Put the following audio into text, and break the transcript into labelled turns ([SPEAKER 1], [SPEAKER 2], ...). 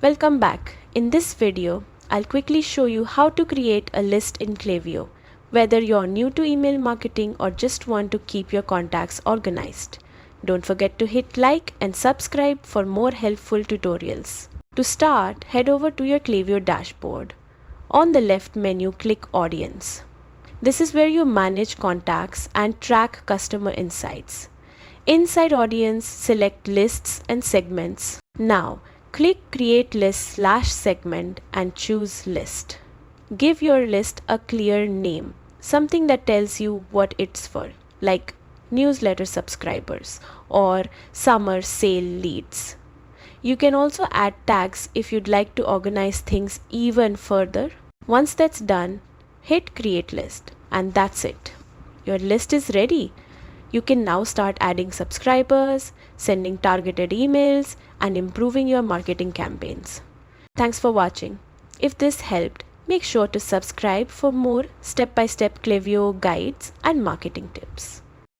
[SPEAKER 1] Welcome back. In this video, I'll quickly show you how to create a list in Klaviyo, whether you're new to email marketing or just want to keep your contacts organized. Don't forget to hit like and subscribe for more helpful tutorials. To start, head over to your Klaviyo dashboard. On the left menu, click Audience. This is where you manage contacts and track customer insights. Inside Audience, select Lists and Segments. Now, click Create List/Segment and choose List. Give your list a clear name, something that tells you what it's for, like newsletter subscribers or summer sale leads. You can also add tags if you'd like to organize things even further. Once that's done, hit Create List, and that's it. Your list is ready. You can now start adding subscribers, sending targeted emails, and improving your marketing campaigns. Thanks for watching. If this helped, make sure to subscribe for more step-by-step Klaviyo guides and marketing tips.